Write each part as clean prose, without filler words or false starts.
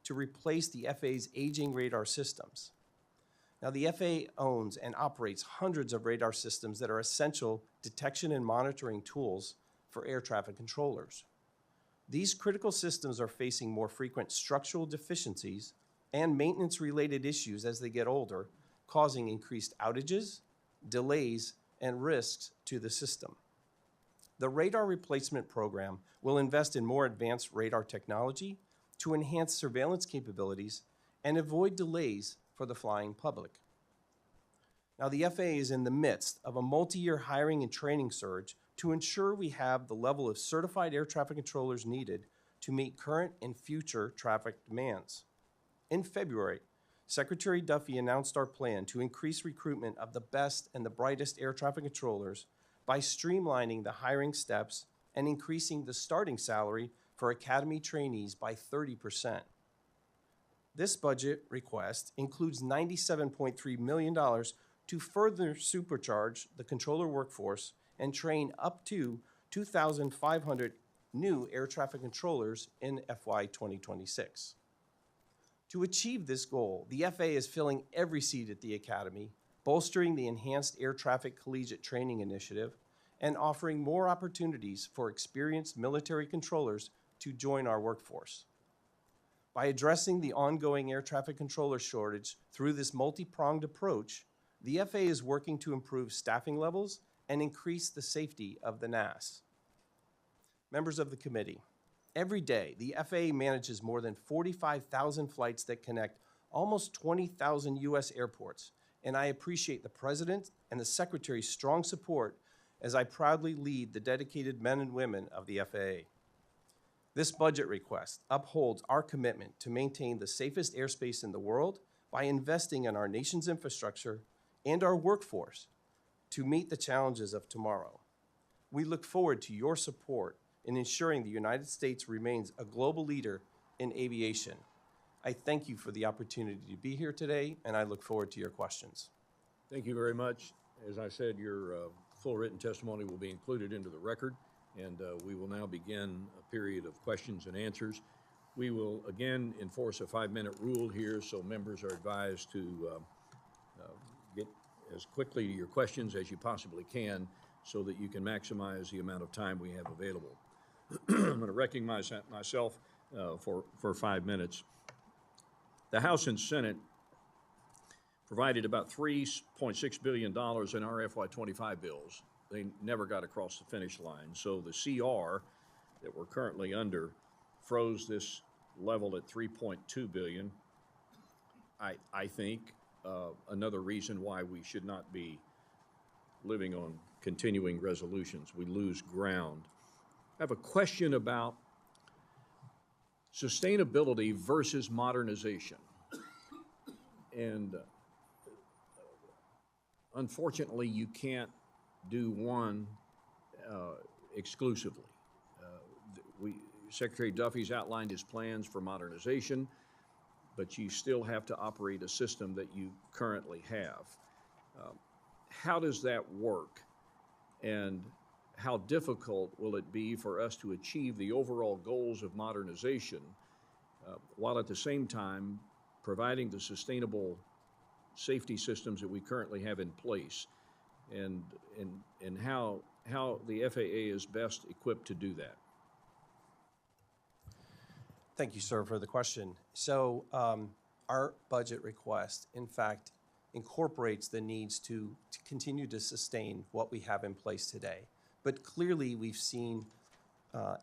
to replace the FAA's aging radar systems. Now, the FAA owns and operates hundreds of radar systems that are essential detection and monitoring tools for air traffic controllers. These critical systems are facing more frequent structural deficiencies and maintenance-related issues as they get older, causing increased outages, delays, and risks to the system. The radar replacement program will invest in more advanced radar technology to enhance surveillance capabilities and avoid delays for the flying public. Now, the FAA is in the midst of a multi-year hiring and training surge to ensure we have the level of certified air traffic controllers needed to meet current and future traffic demands. In February, Secretary Duffy announced our plan to increase recruitment of the best and the brightest air traffic controllers by streamlining the hiring steps and increasing the starting salary for academy trainees by 30%. This budget request includes $97.3 million to further supercharge the controller workforce and train up to 2,500 new air traffic controllers in FY 2026. To achieve this goal, the FAA is filling every seat at the Academy, bolstering the Enhanced Air Traffic Collegiate Training Initiative, and offering more opportunities for experienced military controllers to join our workforce. By addressing the ongoing air traffic controller shortage through this multi-pronged approach, the FAA is working to improve staffing levels and increase the safety of the NAS. Members of the committee, every day, the FAA manages more than 45,000 flights that connect almost 20,000 U.S. airports, and I appreciate the President and the Secretary's strong support as I proudly lead the dedicated men and women of the FAA. This budget request upholds our commitment to maintain the safest airspace in the world by investing in our nation's infrastructure and our workforce to meet the challenges of tomorrow. We look forward to your support in ensuring the United States remains a global leader in aviation. I thank you for the opportunity to be here today, and I look forward to your questions. Thank you very much. As I said, your full written testimony will be included into the record, and we will now begin a period of questions and answers. We will again enforce a 5-minute rule here, so members are advised to get as quickly to your questions as you possibly can so that you can maximize the amount of time we have available. I'm going to recognize myself for 5 minutes. The House and Senate provided about $3.6 billion in our FY25 bills. They never got across the finish line. So the CR that we're currently under froze this level at $3.2 billion. I think another reason why we should not be living on continuing resolutions. We lose ground. I have a question about sustainability versus modernization. And unfortunately, you can't do one exclusively. Secretary Duffy's outlined his plans for modernization, but you still have to operate a system that you currently have. How does that work? And how difficult will it be for us to achieve the overall goals of modernization while at the same time providing the sustainable safety systems that we currently have in place, and how the FAA is best equipped to do that? Thank you, sir, for the question. So our budget request, in fact, incorporates the needs to continue to sustain what we have in place today. But clearly, we've seen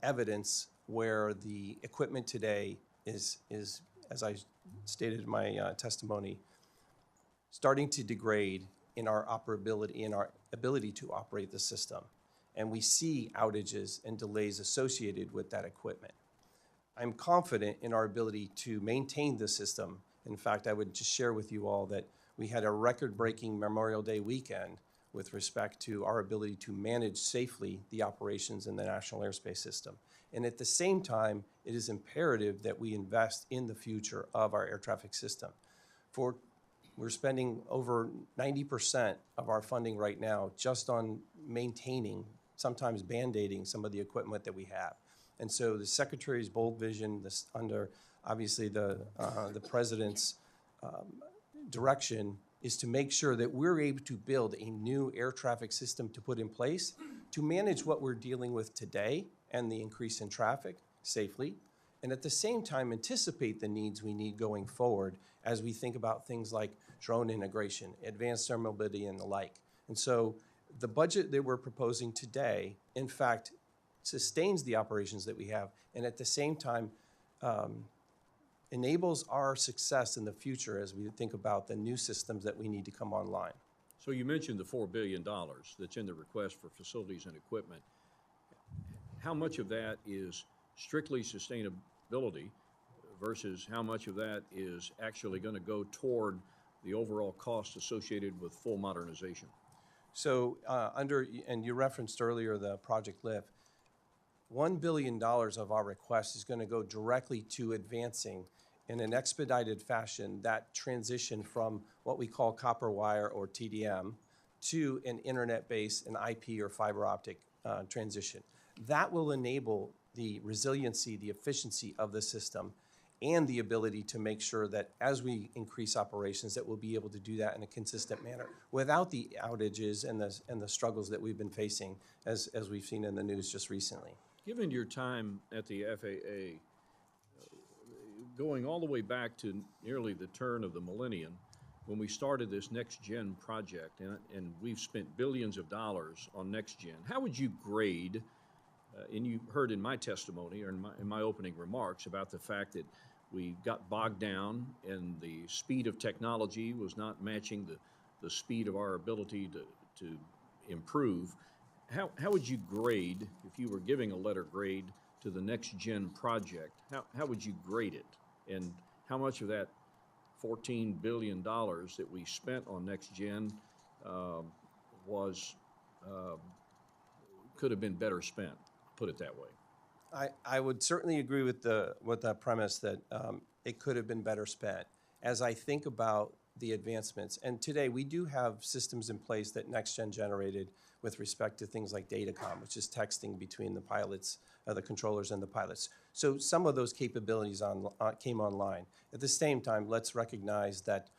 evidence where the equipment today is, as I stated in my testimony, starting to degrade in our operability, in our ability to operate the system. And we see outages and delays associated with that equipment. I'm confident in our ability to maintain the system. In fact, I would just share with you all that we had a record-breaking Memorial Day weekend with respect to our ability to manage safely the operations in the National Airspace System. And at the same time, it is imperative that we invest in the future of our air traffic system. We're spending over 90% of our funding right now just on maintaining, sometimes band-aiding some of the equipment that we have. And so the Secretary's bold vision under obviously the president's direction is to make sure that we're able to build a new air traffic system to put in place to manage what we're dealing with today and the increase in traffic safely, and at the same time anticipate the needs we need going forward as we think about things like drone integration, advanced air mobility, and the like. And so the budget that we're proposing today, in fact, sustains the operations that we have, and at the same time enables our success in the future as we think about the new systems that we need to come online. So you mentioned the $4 billion that's in the request for facilities and equipment. How much of that is strictly sustainability versus how much of that is actually going to go toward the overall cost associated with full modernization? So and you referenced earlier the Project Lift, $1 billion of our request is going to go directly to advancing in an expedited fashion that transition from what we call copper wire or TDM to an internet-based, an IP or fiber optic transition. That will enable the resiliency, the efficiency of the system, and the ability to make sure that as we increase operations, that we'll be able to do that in a consistent manner without the outages and the struggles that we've been facing as we've seen in the news just recently. Given your time at the FAA, going all the way back to nearly the turn of the millennium, when we started this next-gen project, and we've spent billions of dollars on next-gen, how would you grade, and you heard in my testimony or in my opening remarks about the fact that we got bogged down and the speed of technology was not matching the speed of our ability to improve. How would you grade, if you were giving a letter grade to the next-gen project, how would you grade it? And how much of that $14 billion that we spent on next-gen could have been better spent, put it that way? I would certainly agree with that premise that it could have been better spent. As I think about the advancements, and today we do have systems in place that NextGen generated with respect to things like datacom, which is texting between the pilots, the controllers and the pilots. So some of those capabilities came online. At the same time, let's recognize that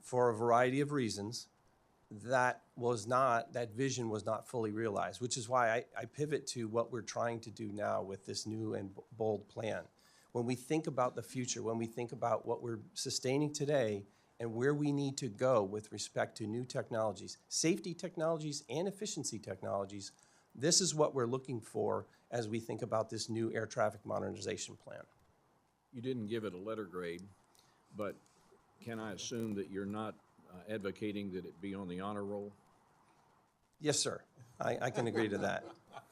for a variety of reasons, that vision was not fully realized, which is why I pivot to what we're trying to do now with this new and bold plan. When we think about the future, when we think about what we're sustaining today and where we need to go with respect to new technologies, safety technologies and efficiency technologies, this is what we're looking for as we think about this new air traffic modernization plan. You didn't give it a letter grade, but can I assume that you're not advocating that it be on the honor roll? Yes, sir. I can agree to that.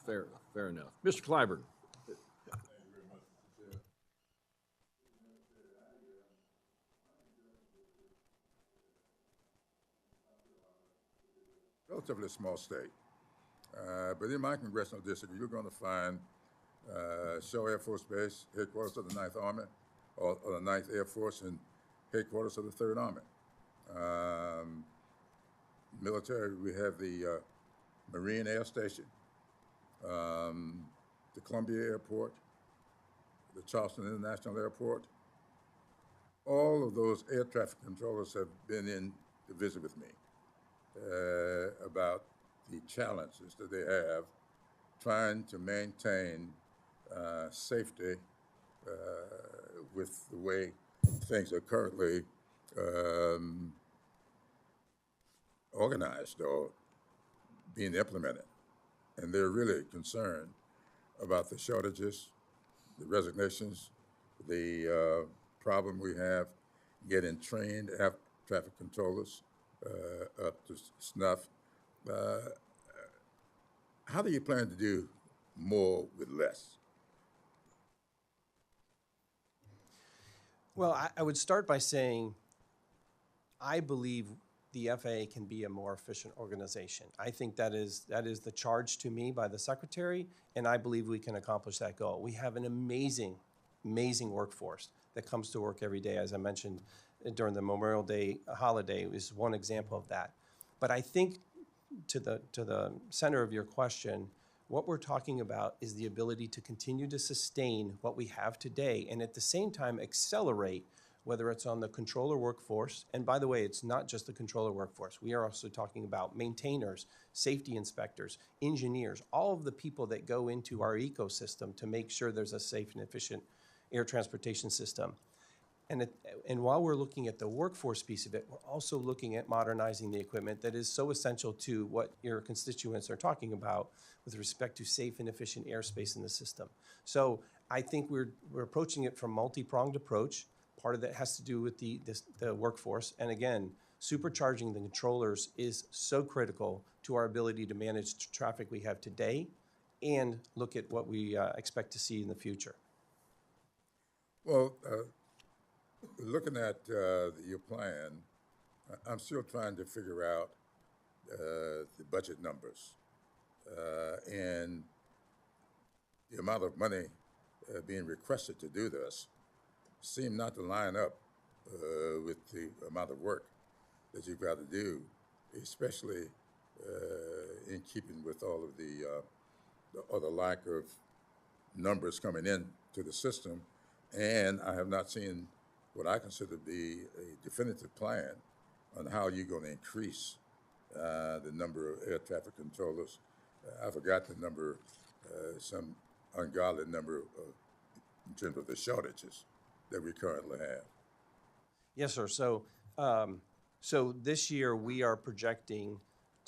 Fair enough. Mr. Clyburn. Relatively small state. But in my congressional district, you're going to find Shaw Air Force Base, headquarters of the 9th Army, or the 9th Air Force, and headquarters of the 3rd Army. Military, we have the Marine Air Station, the Columbia Airport, the Charleston International Airport. All of those air traffic controllers have been in to visit with me about the challenges that they have trying to maintain safety with the way things are currently organized or being implemented. And they're really concerned about the shortages, the resignations, the problem we have getting trained air traffic controllers up to snuff. How do you plan to do more with less? Well, I would start by saying I believe the FAA can be a more efficient organization. I think that is the charge to me by the Secretary, and I believe we can accomplish that goal. We have an amazing workforce that comes to work every day. As I mentioned during the Memorial Day holiday is one example of that. But I think to the center of your question, What we're talking about is the ability to continue to sustain what we have today and at the same time accelerate, whether it's on the controller workforce. And by the way, it's not just the controller workforce. We are also talking about maintainers, safety inspectors, engineers, all of the people that go into our ecosystem to make sure there's a safe and efficient air transportation system. And while we're looking at the workforce piece of it, we're also looking at modernizing the equipment that is so essential to what your constituents are talking about with respect to safe and efficient airspace in the system. So I think we're approaching it from multi-pronged approach. Part of that has to do with the workforce. And again, supercharging the controllers is so critical to our ability to manage traffic we have today and look at what we expect to see in the future. Well, looking at your plan, I'm still trying to figure out the budget numbers and the amount of money being requested to do this seem not to line up with the amount of work that you've got to do, especially in keeping with all of the lack of numbers coming in to the system. And I have not seen what I consider to be a definitive plan on how you're going to increase the number of air traffic controllers. I forgot the number, some ungodly number in terms of the shortages that we currently have. Yes, sir. So, so this year we are projecting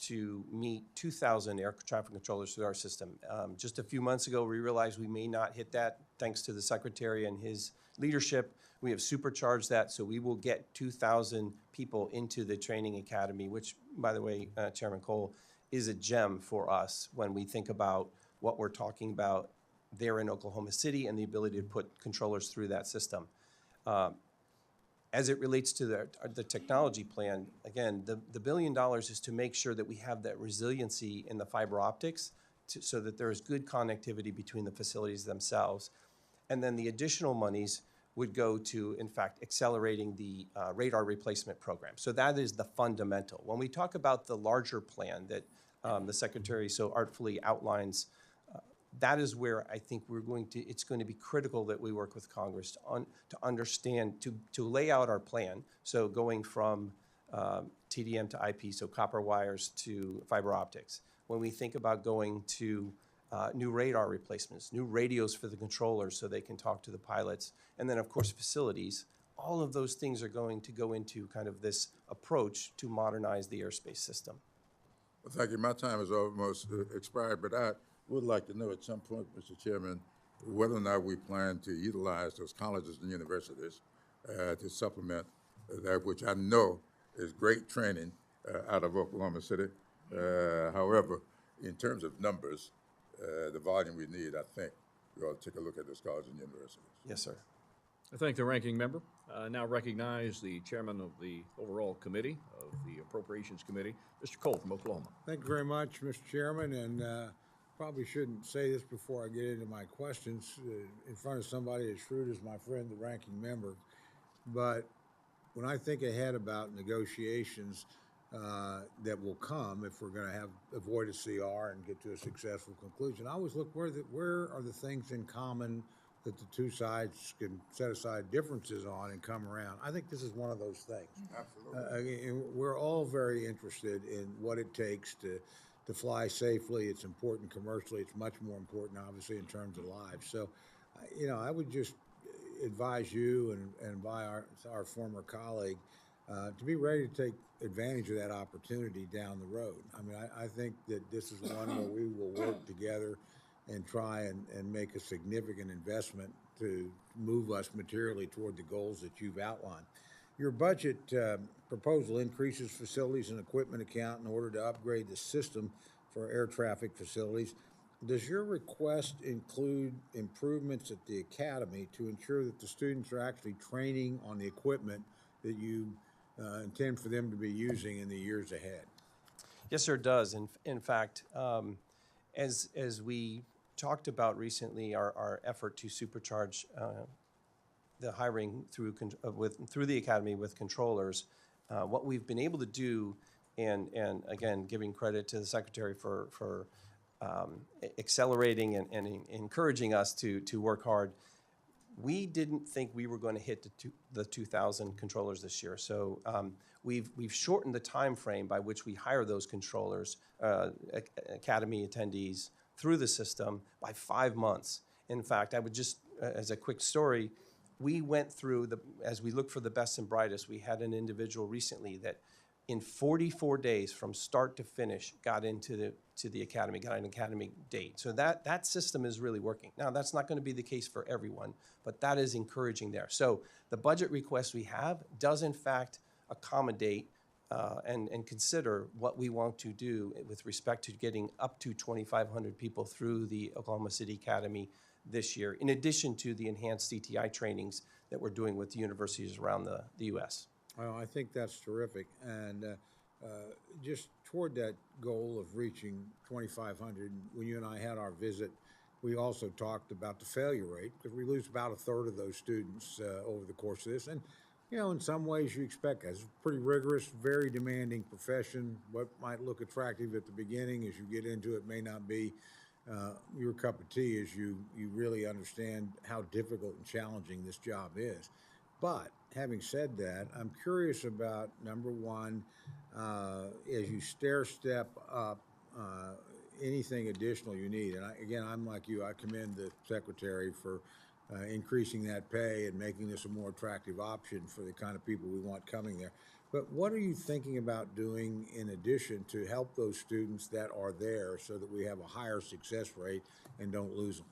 to meet 2,000 air traffic controllers through our system. Just a few months ago, we realized we may not hit that thanks to the Secretary and his leadership. We have supercharged that, so we will get 2,000 people into the training academy, which, by the way, Chairman Cole, is a gem for us when we think about what we're talking about there in Oklahoma City and the ability to put controllers through that system. As it relates to the technology plan, again, the $1 billion is to make sure that we have that resiliency in the fiber optics so that there is good connectivity between the facilities themselves. And then the additional monies would go to, in fact, accelerating the radar replacement program. So that is the fundamental. When we talk about the larger plan that the Secretary so artfully outlines, that is where I think it's going to be critical that we work with Congress to understand, to lay out our plan. So going from TDM to IP, so copper wires to fiber optics. When we think about going to new radar replacements, new radios for the controllers so they can talk to the pilots, and then of course facilities, all of those things are going to go into kind of this approach to modernize the airspace system. Well, thank you. My time is almost expired, but I would like to know at some point, Mr. Chairman, whether or not we plan to utilize those colleges and universities to supplement that, which I know is great training out of Oklahoma City. However, in terms of numbers, the volume we need, I think we ought to take a look at those colleges and universities. Yes, sir. I thank the ranking member. Now recognize the chairman of the overall committee of the Appropriations Committee, Mr. Cole from Oklahoma. Thank you very much, Mr. Chairman, and probably shouldn't say this before I get into my questions in front of somebody as shrewd as my friend, the ranking member, but when I think ahead about negotiations that will come if we're going to avoid a CR and get to a successful conclusion, I always look where are the things in common that the two sides can set aside differences on and come around. I think this is one of those things. Absolutely. We're all very interested in what it takes to fly safely. It's important commercially. It's much more important, obviously, in terms of lives. So, I would just advise you and by our former colleague to be ready to take advantage of that opportunity down the road. I mean, I think that this is one where we will work together and try and make a significant investment to move us materially toward the goals that you've outlined. Your budget proposal increases facilities and equipment account in order to upgrade the system for air traffic facilities. Does your request include improvements at the academy to ensure that the students are actually training on the equipment that you intend for them to be using in the years ahead? Yes, sir, it does. In fact, as we talked about recently, our effort to supercharge the hiring through the academy with controllers, what we've been able to do, and again, giving credit to the Secretary for accelerating and encouraging us to work hard. We didn't think we were going to hit the 2,000 controllers this year. So we've shortened the time frame by which we hire those controllers, academy attendees, through the system by 5 months. In fact, I would just, as a quick story, we went through, as we look for the best and brightest, we had an individual recently that in 44 days from start to finish got into the academy, got an academy date. So that system is really working. Now, that's not going to be the case for everyone, but that is encouraging there. So the budget request we have does in fact accommodate and consider what we want to do with respect to getting up to 2,500 people through the Oklahoma City Academy this year, in addition to the enhanced CTI trainings that we're doing with the universities around the U.S. Well, I think that's terrific. And just toward that goal of reaching 2,500, when you and I had our visit, we also talked about the failure rate, because we lose about a third of those students over the course of this. And, you know, in some ways you expect that. It's a pretty rigorous, very demanding profession. What might look attractive at the beginning, as you get into it, may not be your cup of tea, as you really understand how difficult and challenging this job is. But having said that, I'm curious about, number one, as you stair-step up, anything additional you need. And again, I'm like you, I commend the secretary for increasing that pay and making this a more attractive option for the kind of people we want coming there. But what are you thinking about doing in addition to help those students that are there so that we have a higher success rate and don't lose them?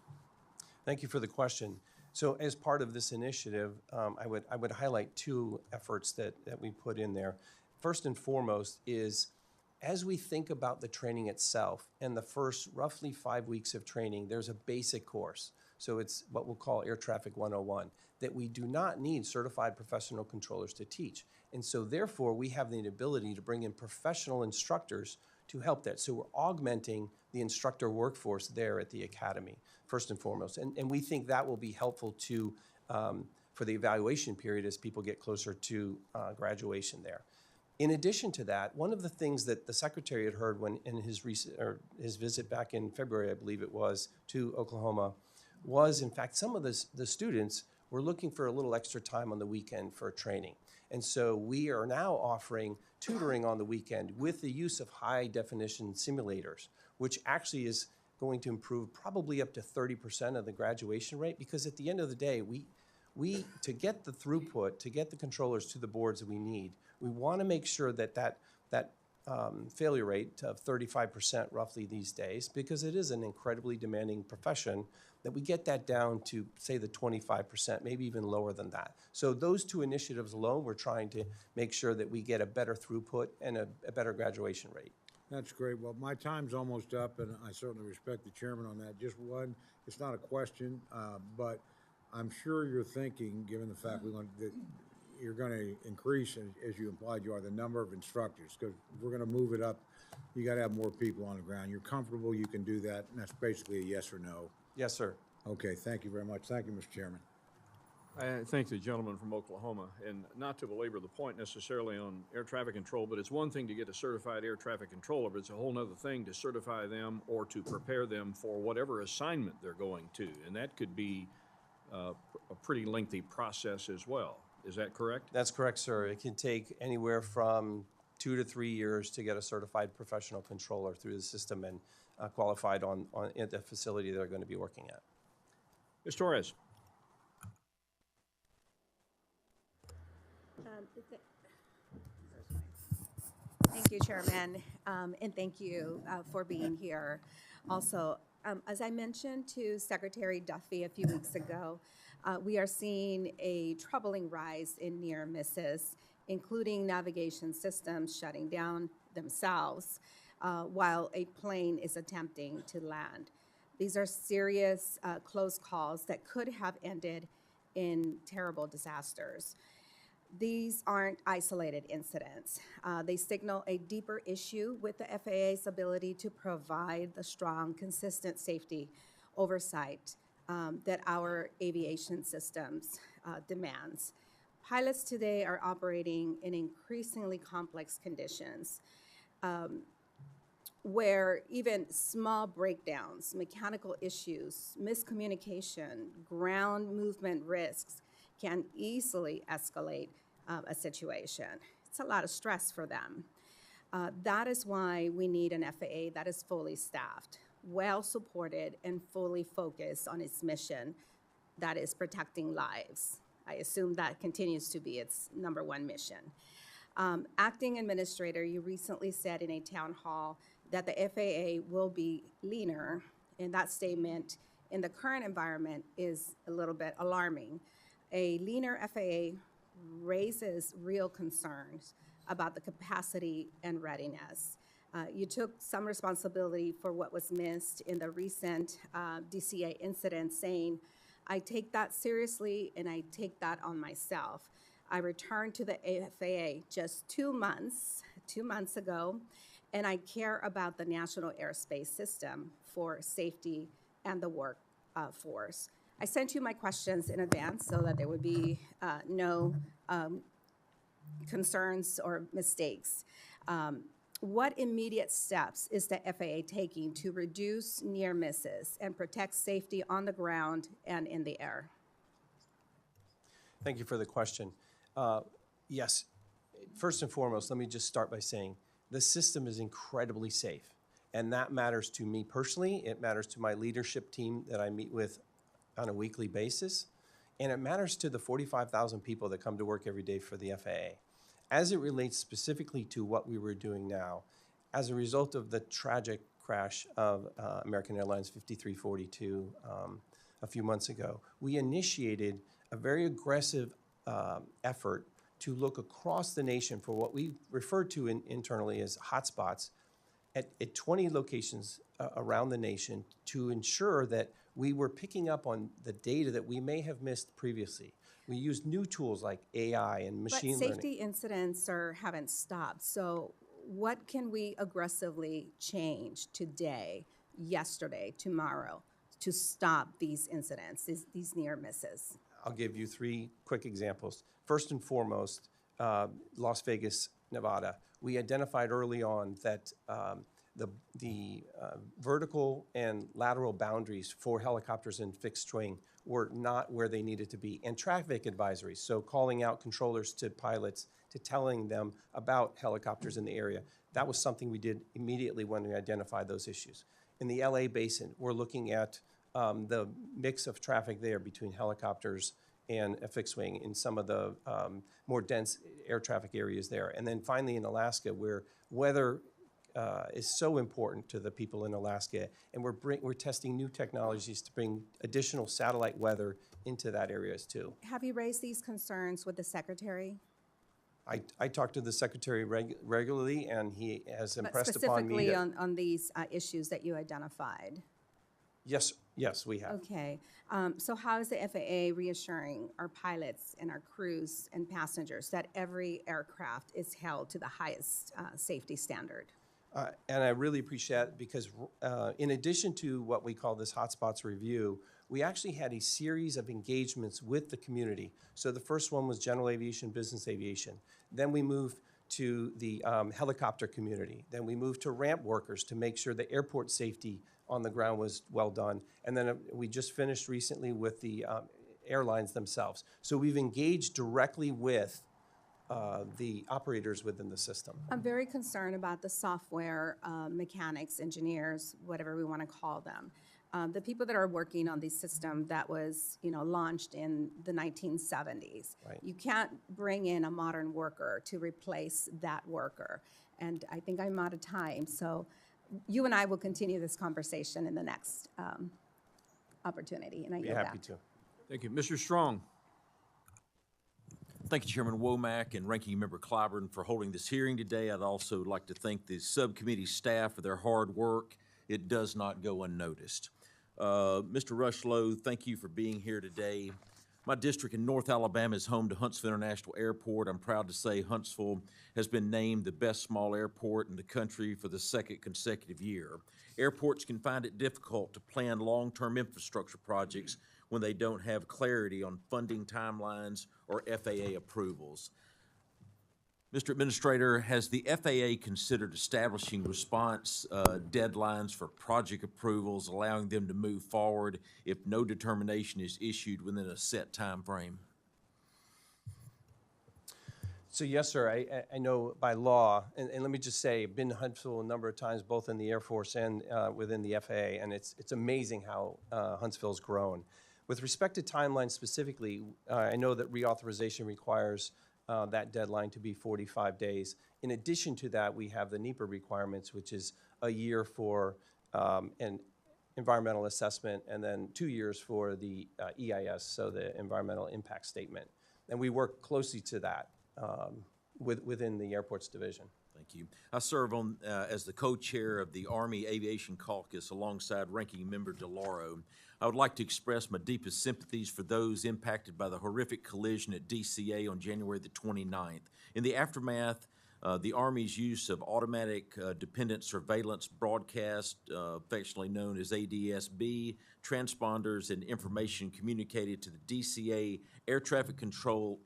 Thank you for the question. So as part of this initiative, I would highlight two efforts that we put in there. First and foremost is, as we think about the training itself, and the first roughly 5 weeks of training, there's a basic course. So it's what we'll call Air Traffic 101, that we do not need certified professional controllers to teach. And so therefore, we have the ability to bring in professional instructors to help that. So we're augmenting the instructor workforce there at the academy, first and foremost. And we think that will be helpful to for the evaluation period as people get closer to graduation there. In addition to that, one of the things that the secretary had heard when in his visit back in February, I believe it was, to Oklahoma, was in fact some of the students were looking for a little extra time on the weekend for training. And so we are now offering tutoring on the weekend with the use of high definition simulators, which actually is going to improve probably up to 30% of the graduation rate, because at the end of the day, we to get the throughput, to get the controllers to the boards that we need, we want to make sure that failure rate of 35% roughly these days, because it is an incredibly demanding profession, that we get that down to, say, the 25%, maybe even lower than that. So those two initiatives alone, we're trying to make sure that we get a better throughput and a better graduation rate. That's great. Well, my time's almost up, and I certainly respect the chairman on that. Just one, it's not a question, but I'm sure you're thinking, given the fact that you're going to increase, as you implied you are, the number of instructors, because we're going to move it up. You got to have more people on the ground. You're comfortable you can do that, and that's basically a yes or no. Yes, sir. Okay, thank you very much. Thank you, Mr. Chairman. I thank the gentleman from Oklahoma, and not to belabor the point necessarily on air traffic control, but it's one thing to get a certified air traffic controller, but it's a whole other thing to certify them or to prepare them for whatever assignment they're going to, and that could be a pretty lengthy process as well. Is that correct? That's correct, sir. It can take anywhere from 2 to 3 years to get a certified professional controller through the system and qualified at the facility they're going to be working at. Ms. Torres. Thank you, Chairman, and thank you for being here. Also, as I mentioned to Secretary Duffy a few weeks ago, we are seeing a troubling rise in near misses, including navigation systems shutting down themselves while a plane is attempting to land. These are serious close calls that could have ended in terrible disasters. These aren't isolated incidents. They signal a deeper issue with the FAA's ability to provide the strong, consistent safety oversight that our aviation systems demands. Pilots today are operating in increasingly complex conditions. where even small breakdowns, mechanical issues, miscommunication, ground movement risks can easily escalate a situation. It's a lot of stress for them. That is why we need an FAA that is fully staffed, well supported, and fully focused on its mission, that is protecting lives. I assume that continues to be its #1 mission. Acting Administrator, you recently said in a town hall that the FAA will be leaner, and that statement in the current environment is a little bit alarming. A leaner FAA raises real concerns about the capacity and readiness. You took some responsibility for what was missed in the recent DCA incident, saying, "I take that seriously and I take that on myself." I returned to the FAA just 2 months ago, and I care about the national airspace system for safety and the workforce. I sent you my questions in advance so that there would be no concerns or mistakes. What immediate steps is the FAA taking to reduce near misses and protect safety on the ground and in the air? Thank you for the question. Yes, first and foremost, let me just start by saying the system is incredibly safe, and that matters to me personally. It matters to my leadership team that I meet with on a weekly basis, and it matters to the 45,000 people that come to work every day for the FAA. As it relates specifically to what we were doing now, as a result of the tragic crash of American Airlines 5342 a few months ago, we initiated a very aggressive effort to look across the nation for what we refer to internally as hotspots at 20 locations around the nation to ensure that we were picking up on the data that we may have missed previously. We used new tools like AI and machine learning. But safety incidents haven't stopped. So what can we aggressively change today, yesterday, tomorrow to stop these incidents, these near misses? I'll give you 3 quick examples. First and foremost, Las Vegas, Nevada. We identified early on that the vertical and lateral boundaries for helicopters in fixed wing were not where they needed to be, and traffic advisories, so calling out controllers to pilots to telling them about helicopters in the area. That was something we did immediately when we identified those issues. In the LA basin, we're looking at the mix of traffic there between helicopters and a fixed wing in some of the more dense air traffic areas there. And then finally in Alaska, where weather is so important to the people in Alaska, and we're testing new technologies to bring additional satellite weather into that area too. Have you raised these concerns with the Secretary? I talk to the Secretary regularly, and he has impressed upon me Specifically that, on these issues that you identified? Yes, we have. Okay. So how is the FAA reassuring our pilots and our crews and passengers that every aircraft is held to the highest safety standard? And I really appreciate it because in addition to what we call this hotspots review, we actually had a series of engagements with the community. So the first one was general aviation, business aviation. Then we moved to the helicopter community. Then we moved to ramp workers to make sure the airport safety on the ground was well done. And then we just finished recently with the airlines themselves. So we've engaged directly with the operators within the system. I'm very concerned about the software mechanics, engineers, whatever we want to call them. The people that are working on the system that was, launched in the 1970s. Right. You can't bring in a modern worker to replace that worker. And I think I'm out of time. So you and I will continue this conversation in the next opportunity. And I Be yield happy back. to. Thank you. Mr. Strong. Thank you, Chairman Womack and Ranking Member Clyburn for holding this hearing today. I'd also like to thank the subcommittee staff for their hard work. It does not go unnoticed. Mr. Rushlow, thank you for being here today. My district in North Alabama is home to Huntsville International Airport. I'm proud to say Huntsville has been named the best small airport in the country for the 2nd consecutive year. Airports can find it difficult to plan long-term infrastructure projects when they don't have clarity on funding timelines or FAA approvals. Mr. Administrator, has the FAA considered establishing response deadlines for project approvals, allowing them to move forward if no determination is issued within a set time frame? So yes, sir, I know by law, and let me just say, I've been to Huntsville a number of times, both in the Air Force and within the FAA, and it's amazing how Huntsville's grown. With respect to timelines specifically, I know that reauthorization requires that deadline to be 45 days. In addition to that, we have the NEPA requirements, which is a year for an environmental assessment and then 2 years for the EIS, so the environmental impact statement. And we work closely to that within the airports division. Thank you. I serve on as the co-chair of the Army Aviation Caucus alongside Ranking Member DeLauro. I would like to express my deepest sympathies for those impacted by the horrific collision at DCA on January the 29th. In the aftermath, the Army's use of automatic dependent surveillance broadcast, affectionately known as ADS-B, transponders and information communicated to the DCA air traffic control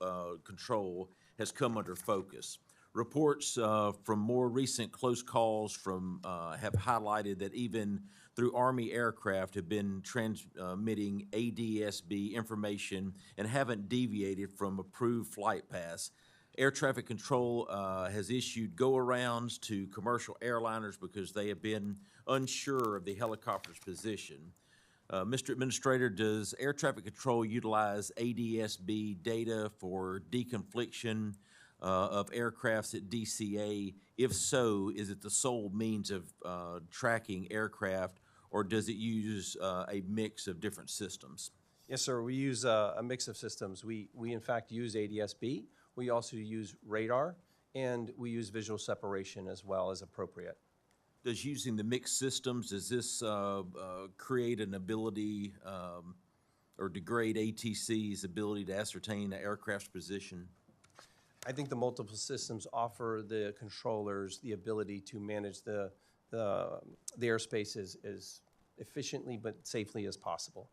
has come under focus. Reports from more recent close calls have highlighted that even through Army aircraft have been transmitting ADS-B information and haven't deviated from approved flight paths. Air traffic control has issued go-arounds to commercial airliners because they have been unsure of the helicopter's position. Mr. Administrator, does air traffic control utilize ADS-B data for deconfliction of aircrafts at DCA? If so, is it the sole means of tracking aircraft, or does it use a mix of different systems? Yes, sir, we use a mix of systems. We in fact use ADS-B. We also use radar, and we use visual separation as well as appropriate. Does using the mixed systems, does this create an ability or degrade ATC's ability to ascertain the aircraft's position? I think the multiple systems offer the controllers the ability to manage the airspace as efficiently but safely as possible.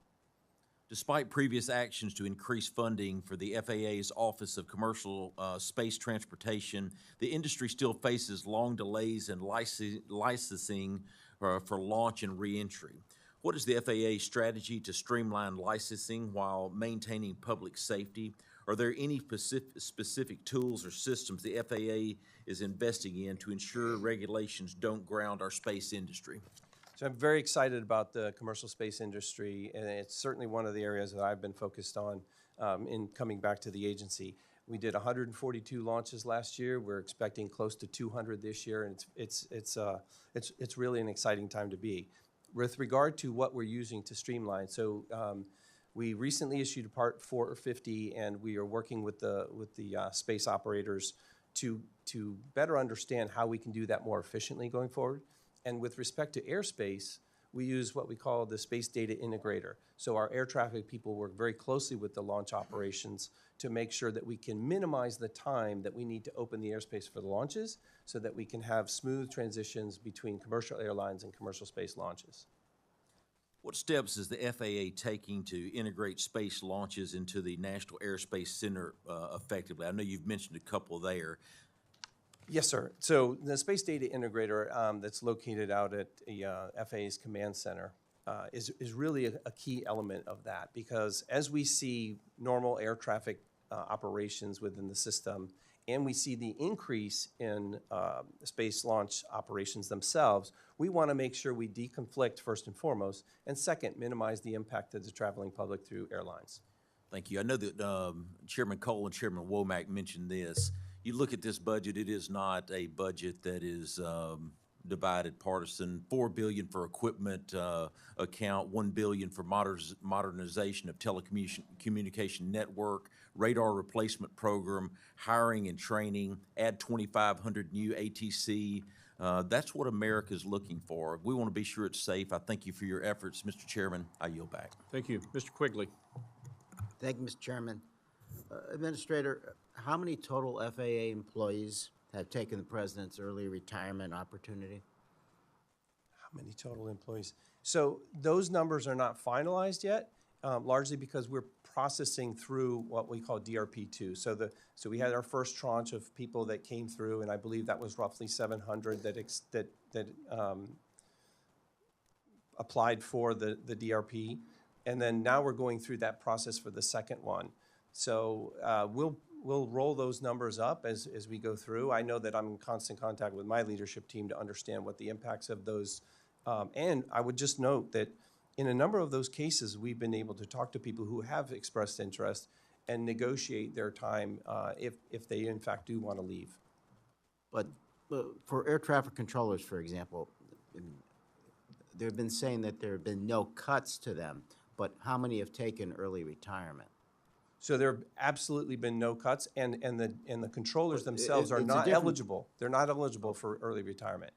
Despite previous actions to increase funding for the FAA's Office of Commercial Space Transportation, the industry still faces long delays in licensing for launch and reentry. What is the FAA's strategy to streamline licensing while maintaining public safety? Are there any specific tools or systems the FAA is investing in to ensure regulations don't ground our space industry? So I'm very excited about the commercial space industry, and it's certainly one of the areas that I've been focused on in coming back to the agency. We did 142 launches last year. We're expecting close to 200 this year, and it's really an exciting time to be. With regard to what we're using to streamline, so we recently issued Part 450, and we are working with the space operators to better understand how we can do that more efficiently going forward. And with respect to airspace, we use what we call the Space Data Integrator. So our air traffic people work very closely with the launch operations to make sure that we can minimize the time that we need to open the airspace for the launches so that we can have smooth transitions between commercial airlines and commercial space launches. What steps is the FAA taking to integrate space launches into the National Airspace Center effectively? I know you've mentioned a couple there. Yes, sir. So the Space Data Integrator that's located out at the FAA's Command Center is really a key element of that, because as we see normal air traffic operations within the system, and we see the increase in space launch operations themselves, we want to make sure we deconflict first and foremost, and second, minimize the impact to the traveling public through airlines. Thank you. I know that Chairman Cole and Chairman Womack mentioned this. You look at this budget, it is not a budget that is divided partisan. $4 billion for equipment account, $1 billion for modernization of telecommunication network, radar replacement program, hiring and training, add 2,500 new ATC. That's what America is looking for. We want to be sure it's safe. I thank you for your efforts, Mr. Chairman. I yield back. Thank you. Mr. Quigley. Thank you, Mr. Chairman. Administrator, how many total FAA employees have taken the President's early retirement opportunity? How many total employees? So those numbers are not finalized yet, largely because we're processing through what we call DRP2. So we had our first tranche of people that came through, and I believe that was roughly 700 that applied for the DRP. And then now we're going through that process for the second one. So we'll roll those numbers up as we go through. I know that I'm in constant contact with my leadership team to understand what the impacts of those. And I would just note that in a number of those cases, we've been able to talk to people who have expressed interest and negotiate their time if they in fact do want to leave. But for air traffic controllers, for example, they've been saying that there have been no cuts to them, but how many have taken early retirement? So there have absolutely been no cuts, and the controllers themselves are it's a not different- eligible. They're not eligible for early retirement.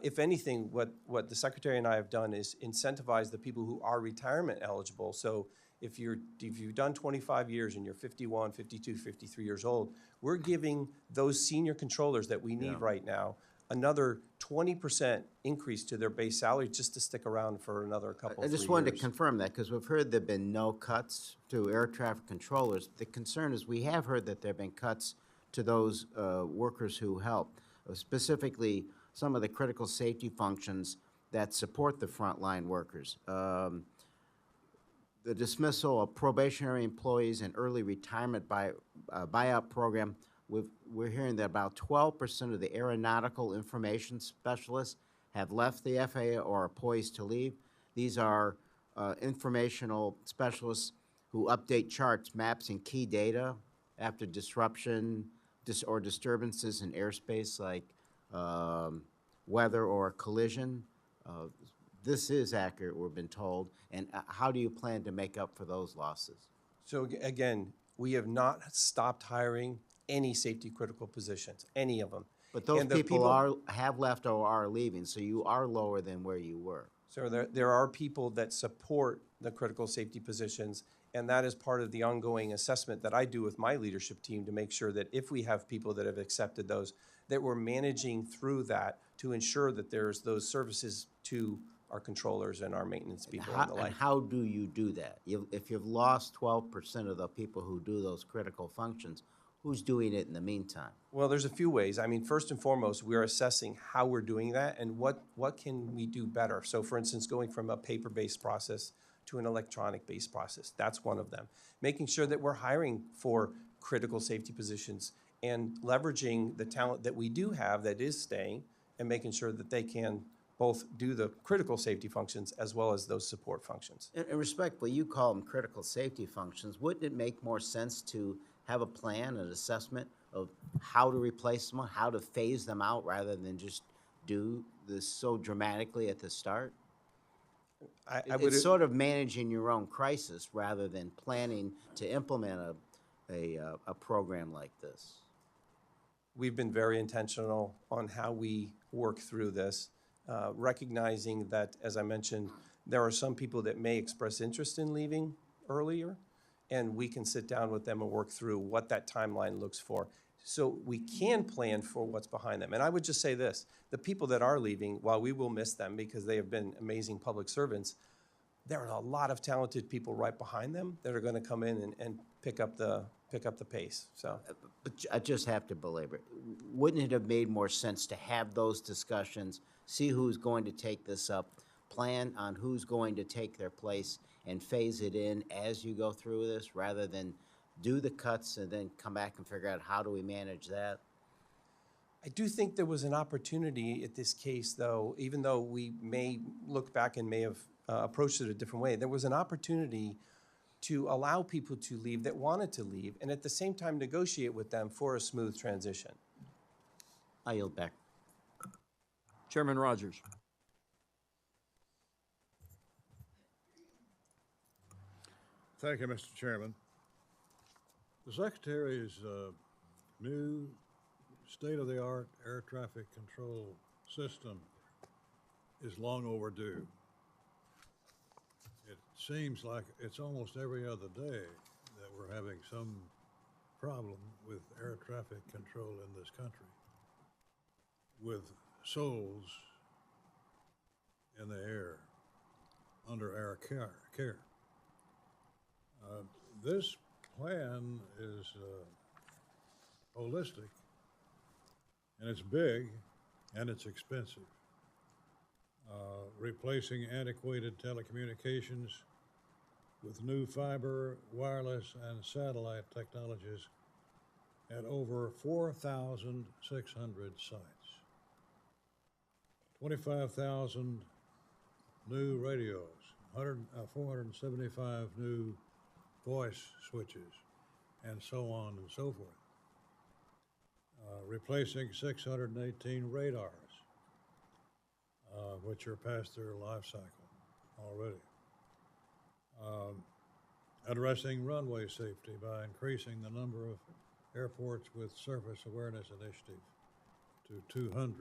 If anything, what the Secretary and I have done is incentivize the people who are retirement eligible. So if you've done 25 years and you're 51, 52, 53 years old, we're giving those senior controllers that we need right now another 20% increase to their base salary just to stick around for another couple, I 3 just wanted years. to confirm that, because we've heard there've been no cuts to air traffic controllers. The concern is we have heard that there've been cuts to those workers who help, specifically some of the critical safety functions that support the frontline workers. The dismissal of probationary employees and early retirement buyout program, we're hearing that about 12% of the aeronautical information specialists have left the FAA or are poised to leave. These are informational specialists who update charts, maps, and key data after disruption or disturbances in airspace like weather or collision. This is accurate, we've been told. And how do you plan to make up for those losses? So again, we have not stopped hiring any safety critical positions, any of them. But those And the people have left or are leaving, so you are lower than where you were. So there are people that support the critical safety positions, and that is part of the ongoing assessment that I do with my leadership team to make sure that if we have people that have accepted those, that we're managing through that to ensure that there's those services to our controllers and our maintenance people and the like. And how do you do that? If you've lost 12% of the people who do those critical functions, who's doing it in the meantime? Well, there's a few ways. I mean, first and foremost, we're assessing how we're doing that and what can we do better. So for instance, going from a paper-based process to an electronic-based process, that's one of them. Making sure that we're hiring for critical safety positions and leveraging the talent that we do have that is staying and making sure that they can both do the critical safety functions as well as those support functions. And respectfully, you call them critical safety functions. Wouldn't it make more sense to have a plan, an assessment of how to replace them, how to phase them out, rather than just do this so dramatically at the start? It's sort of managing your own crisis rather than planning to implement a program like this. We've been very intentional on how we work through this, recognizing that, as I mentioned, there are some people that may express interest in leaving earlier, and we can sit down with them and work through what that timeline looks for. So we can plan for what's behind them. And I would just say this, the people that are leaving, while we will miss them because they have been amazing public servants, there are a lot of talented people right behind them that are going to come in and pick up the pace. So, But I just have to belabor it. Wouldn't it have made more sense to have those discussions, see who's going to take this up, plan on who's going to take their place, and phase it in as you go through this, rather than do the cuts and then come back and figure out how do we manage that? I do think there was an opportunity at this case, though, even though we may look back and may have approached it a different way, there was an opportunity to allow people to leave that wanted to leave, and at the same time negotiate with them for a smooth transition. I yield back. Chairman Rogers. Thank you, Mr. Chairman. The Secretary's new state-of-the-art air traffic control system is long overdue. It seems like it's almost every other day that we're having some problem with air traffic control in this country, with souls in the air under our care. This plan is holistic, and it's big, and it's expensive. Replacing antiquated telecommunications with new fiber, wireless, and satellite technologies at over 4,600 sites. 25,000 new radios, 475 new voice switches, and so on and so forth. Replacing 618 radars, which are past their life cycle already. Addressing runway safety by increasing the number of airports with surface awareness initiative to 200.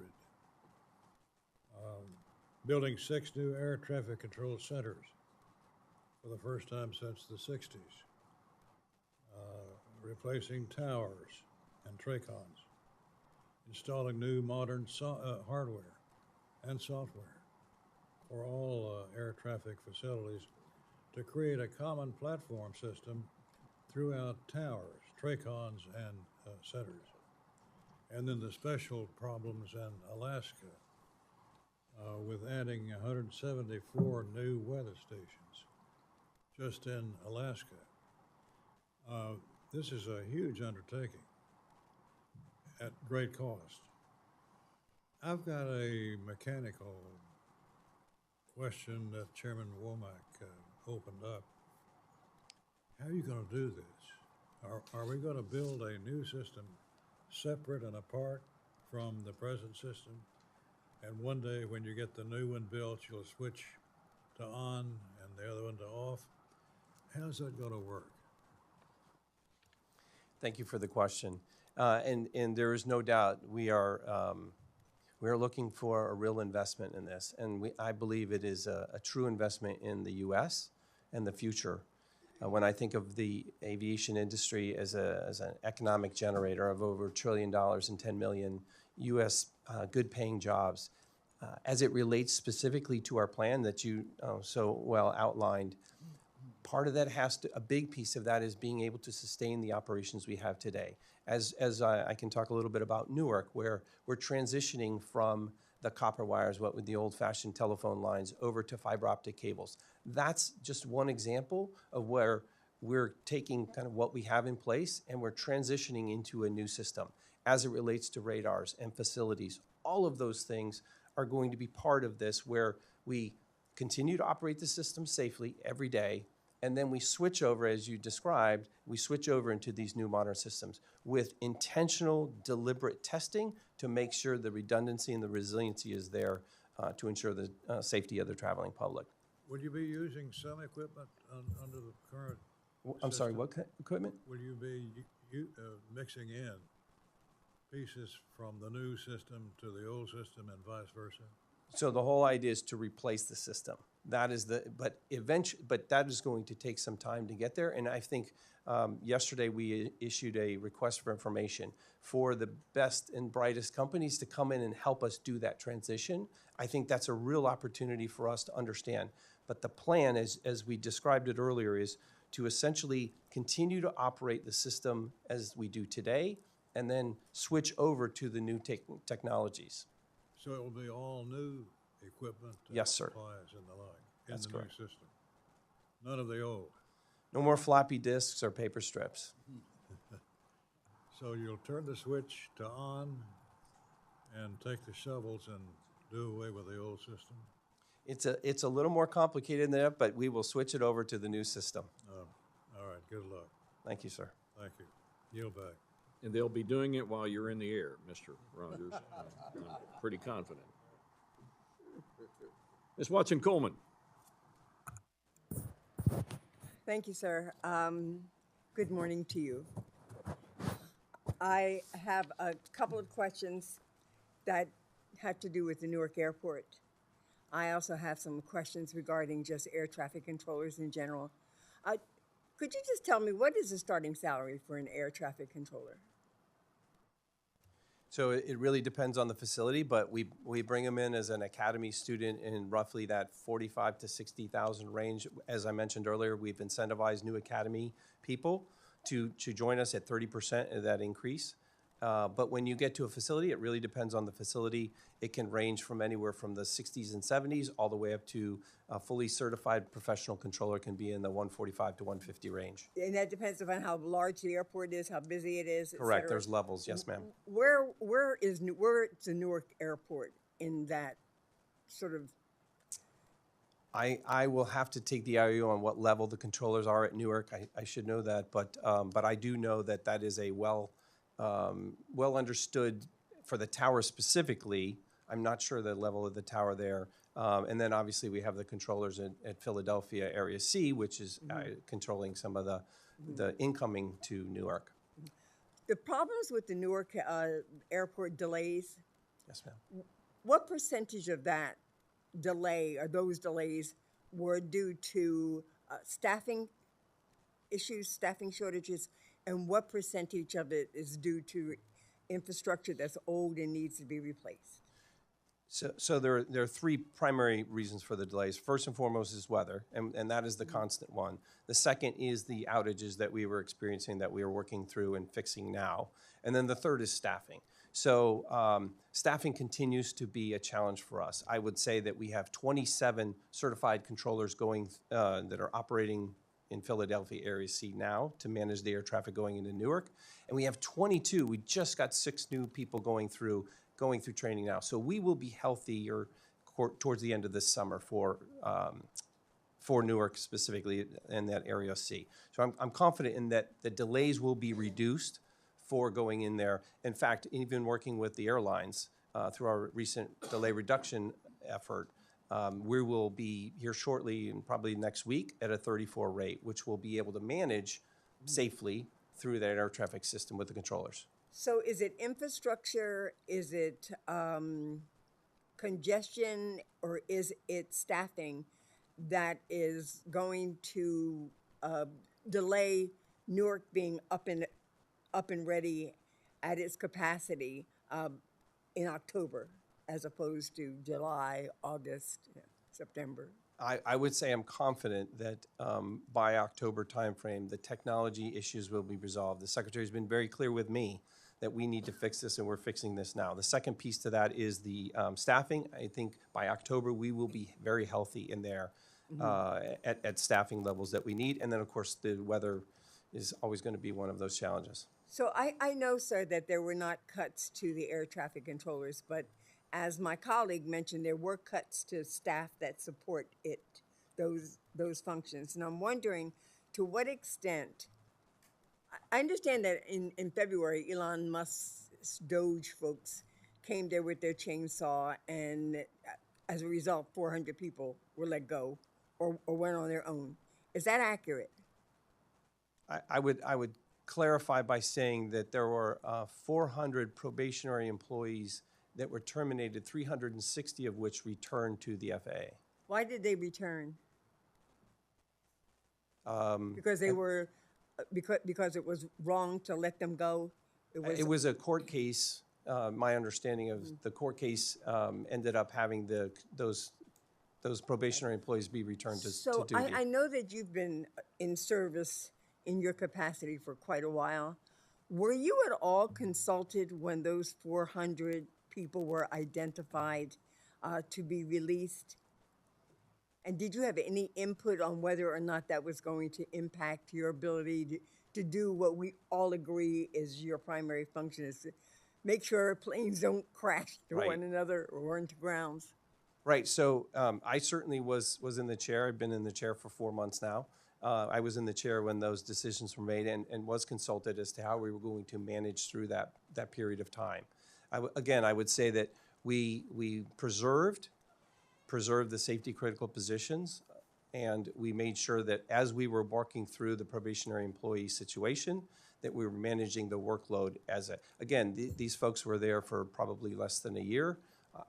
Building 6 new air traffic control centers for the first time since the 60s. Replacing towers and TRACONs. Installing new modern hardware and software for all air traffic facilities to create a common platform system throughout towers, TRACONs, and centers. And then the special problems in Alaska with adding 174 new weather stations just in Alaska. This is a huge undertaking at great cost. I've got a mechanical question that Chairman Womack opened up. How are you going to do this? Are we going to build a new system separate and apart from the present system? And one day when you get the new one built, you'll switch to on and the other one to off? How's that going to work? Thank you for the question. And there is no doubt we are looking for a real investment in this. And I believe it is a true investment in the U.S. and the future. When I think of the aviation industry as an economic generator of over $1 trillion and 10 million U.S. Good-paying jobs, as it relates specifically to our plan that you so well outlined, part of that a big piece of that is being able to sustain the operations we have today. As I can talk a little bit about Newark, where we're transitioning from the copper wires, what with the old-fashioned telephone lines, over to fiber optic cables. That's just one example of where we're taking kind of what we have in place and we're transitioning into a new system. As it relates to radars and facilities, all of those things are going to be part of this, where we continue to operate the system safely every day, and then we switch over, as you described, we switch over into these new modern systems with intentional, deliberate testing to make sure the redundancy and the resiliency is there to ensure the safety of the traveling public. Will you be using some equipment under the current I'm sorry, system? what equipment? Will you be mixing in pieces from the new system to the old system and vice versa? So the whole idea is to replace the system. That is but that is going to take some time to get there. And I think yesterday we issued a request for information for the best and brightest companies to come in and help us do that transition. I think that's a real opportunity for us to understand. But the plan, as we described it earlier, is to essentially continue to operate the system as we do today and then switch over to the new technologies. So it will be all new equipment? Yes, sir. Supplies and the like That's in the correct. new system? None of the old? No more floppy disks or paper strips. So you'll turn the switch to on and take the shovels and do away with the old system? It's a little more complicated than that, but we will switch it over to the new system. All right, good luck. Thank you, sir. Thank you. Yield back. And they'll be doing it while you're in the air, Mr. Rogers. I'm pretty confident. Ms. Watson-Coleman. Thank you, sir. Good morning to you. I have a couple of questions that have to do with the Newark Airport. I also have some questions regarding just air traffic controllers in general. Could you just tell me, what is the starting salary for an air traffic controller? So it really depends on the facility, but we bring them in as an academy student in roughly that 45 to 60,000 range. As I mentioned earlier, we've incentivized new academy people to join us at 30% of that increase. But when you get to a facility, it really depends on the facility. It can range from anywhere from the 60s and 70s all the way up to a fully certified professional controller can be in the 145 to 150 range. And that depends upon how large the airport is, how busy it is, et Correct, cetera. there's levels, yes, ma'am. Where is the Newark Airport in that sort of? I will have to take the IOU on what level the controllers are at Newark. I should know that, but I do know that that is a well understood for the tower specifically. I'm not sure the level of the tower there. And then obviously we have the controllers at Philadelphia Area C, which is controlling some of the incoming to Newark. The problems with the Newark airport delays, Yes, ma'am. what percentage of that delay or those delays were due to staffing issues, staffing shortages, and what percentage of it is due to infrastructure that's old and needs to be replaced? So there are three primary reasons for the delays. First and foremost is weather, and that is the constant one. The second is the outages that we were experiencing that we are working through and fixing now. And then the third is staffing. So staffing continues to be a challenge for us. I would say that we have 27 certified controllers going that are operating in Philadelphia Area C now to manage the air traffic going into Newark. And we have 22. We just got 6 new people going through training now. So we will be healthier towards the end of this summer for Newark specifically in that Area C. So I'm confident in that the delays will be reduced for going in there. In fact, even working with the airlines through our recent delay reduction effort, we will be here shortly and probably next week at a 34 rate, which will be able to manage safely through that air traffic system with the controllers. So is it infrastructure, is it congestion, or is it staffing that is going to delay Newark being up and ready at its capacity in October as opposed to July, August, September? I would say I'm confident that by October timeframe, the technology issues will be resolved. The Secretary's been very clear with me that we need to fix this, and we're fixing this now. The second piece to that is the staffing. I think by October, we will be very healthy in there at staffing levels that we need. And then, of course, the weather is always going to be one of those challenges. So I know, sir, that there were not cuts to the air traffic controllers, but as my colleague mentioned, there were cuts to staff that support those functions. And I'm wondering, to what extent, I understand that in February, Elon Musk's Doge folks came there with their chainsaw, and as a result, 400 people were let go or went on their own. Is that accurate? I would clarify by saying that there were 400 probationary employees that were terminated, 360 of which returned to the FAA. Why did they return? Because they were, because it was wrong to let them go? It was a court case. My understanding of the court case ended up having those probationary employees be returned to So duty. I know that you've been in service in your capacity for quite a while. Were you at all consulted when those 400 people were identified to be released? And did you have any input on whether or not that was going to impact your ability to do what we all agree is your primary function, is to make sure planes don't crash to Right. one another or into grounds? Right, so I certainly was in the chair. I've been in the chair for 4 months now. I was in the chair when those decisions were made and was consulted as to how we were going to manage through that period of time. Again, I would say that we preserved the safety critical positions, and we made sure that as we were working through the probationary employee situation, that we were managing the workload again, these folks were there for probably less than a year,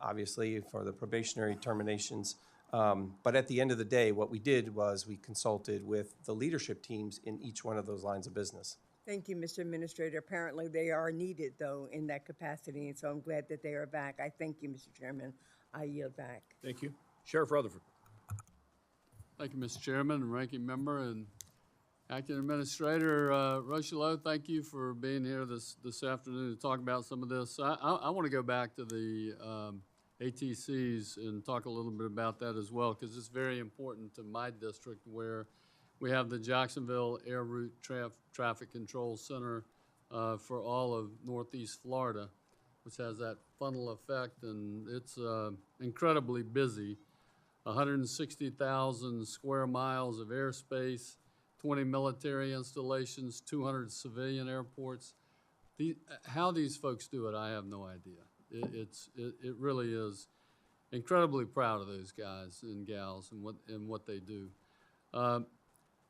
obviously for the probationary terminations. But at the end of the day, what we did was we consulted with the leadership teams in each one of those lines of business. Thank you, Mr. Administrator. Apparently, they are needed, though, in that capacity, and so I'm glad that they are back. I thank you, Mr. Chairman. I yield back. Thank you. Sheriff Rutherford. Thank you, Mr. Chairman and Ranking Member and Acting Administrator Rush Lowe. Thank you for being here this afternoon to talk about some of this. I want to go back to the ATCs and talk a little bit about that as well, because it's very important to my district where we have the Jacksonville Air Route Traffic Control Center for all of Northeast Florida, which has that funnel effect, and it's incredibly busy. 160,000 square miles of airspace, 20 military installations, 200 civilian airports. How these folks do it, I have no idea. It really is incredibly proud of those guys and gals and what they do.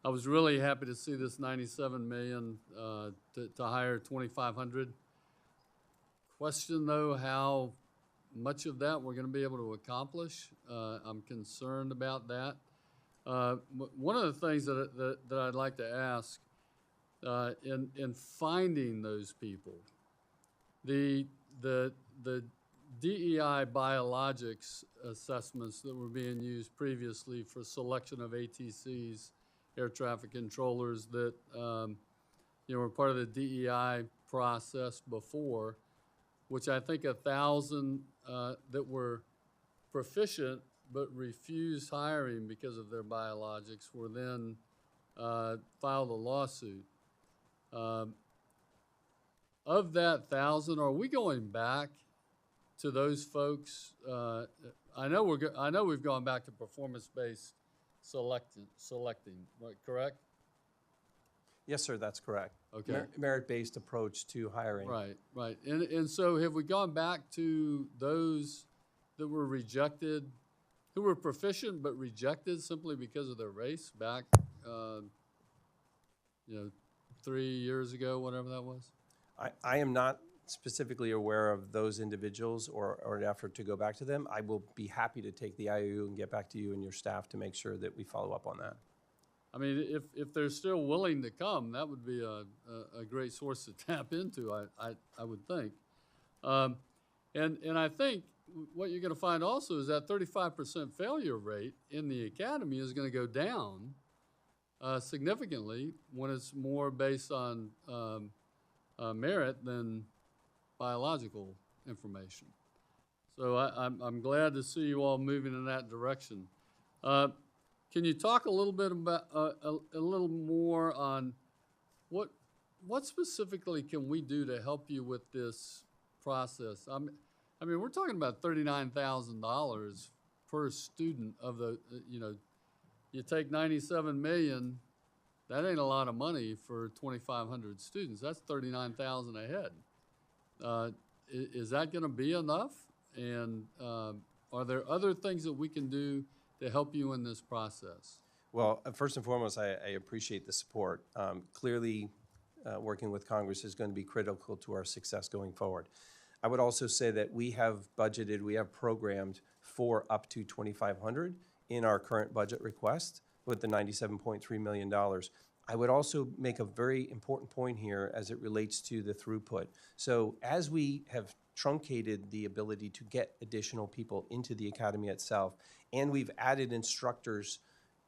I was really happy to see this $97 million to hire 2,500. Question though, how much of that we're going to be able to accomplish. I'm concerned about that. One of the things that I'd like to ask in finding those people, the DEI biologics assessments that were being used previously for selection of ATCs, air traffic controllers that were part of the DEI process before, which I think 1,000 that were proficient but refused hiring because of their biologics were then filed a lawsuit. Of that 1,000, are we going back to those folks? I know we've gone back to performance-based selecting, right, correct? Yes, sir, that's correct. Okay. Merit-based approach to hiring. Right. And so have we gone back to those that were rejected, who were proficient but rejected simply because of their race back, 3 years ago, whatever that was? I am not specifically aware of those individuals or an effort to go back to them. I will be happy to take the IOU and get back to you and your staff to make sure that we follow up on that. I mean, if they're still willing to come, that would be a great source to tap into, I would think. And I think what you're going to find also is that 35% failure rate in the academy is going to go down significantly when it's more based on merit than biological information. So I'm glad to see you all moving in that direction. Can you talk a little bit about a little more on what specifically can we do to help you with this process? I mean, we're talking about $39,000 per student of the, you take 97 million, that ain't a lot of money for 2,500 students. That's 39,000 a head. Is that going to be enough? And are there other things that we can do to help you in this process? Well, first and foremost, I appreciate the support. Clearly, working with Congress is going to be critical to our success going forward. I would also say that we have budgeted, we have programmed for up to 2,500 in our current budget request with the $97.3 million. I would also make a very important point here as it relates to the throughput. So as we have truncated the ability to get additional people into the academy itself, and we've added instructors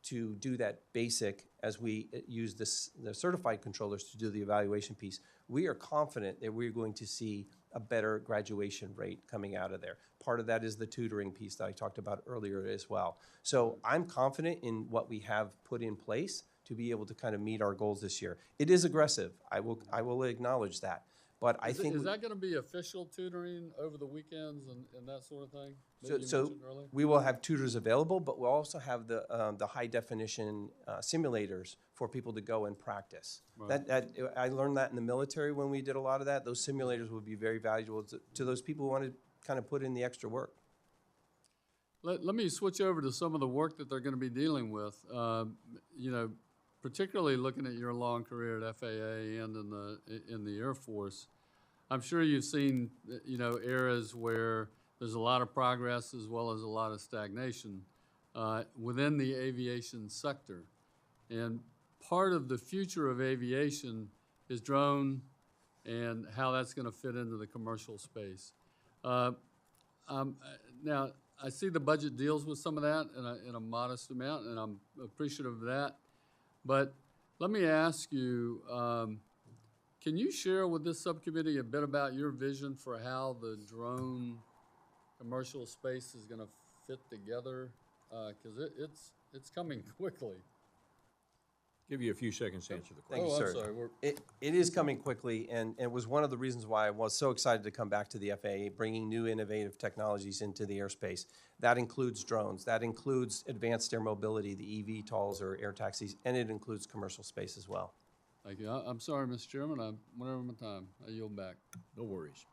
to do that basic as we use the certified controllers to do the evaluation piece, we are confident that we're going to see a better graduation rate coming out of there. Part of that is the tutoring piece that I talked about earlier as well. So I'm confident in what we have put in place to be able to kind of meet our goals this year. It is aggressive. I will acknowledge that. But I think is that going to be official tutoring over the weekends and that sort of thing that you so mentioned earlier? we will have tutors available, but we'll also have the high definition simulators for people to go and practice. Right. I learned that in the military when we did a lot of that. Those simulators would be very valuable to those people who want to kind of put in the extra work. Let me switch over to some of the work that they're going to be dealing with. Particularly looking at your long career at FAA and in the Air Force, I'm sure you've seen eras where there's a lot of progress as well as a lot of stagnation within the aviation sector. And part of the future of aviation drone and how that's going to fit into the commercial space. Now, I see the budget deals with some of that in a modest amount, and I'm appreciative of that. But let me ask you, can you share with this subcommittee a bit about your vision for how the drone commercial space is going to fit together? Because it's coming quickly. Give you a few seconds to answer the Thank question. you, I'm sir. sorry. It is coming quickly, and it was one of the reasons why I was so excited to come back to the FAA, bringing new innovative technologies into the airspace. That includes drones, that includes advanced air mobility, the eVTOLs or air taxis, and it includes commercial space as well. Thank you. I'm sorry, Mr. Chairman. I'm running over my time. I yield back. No worries.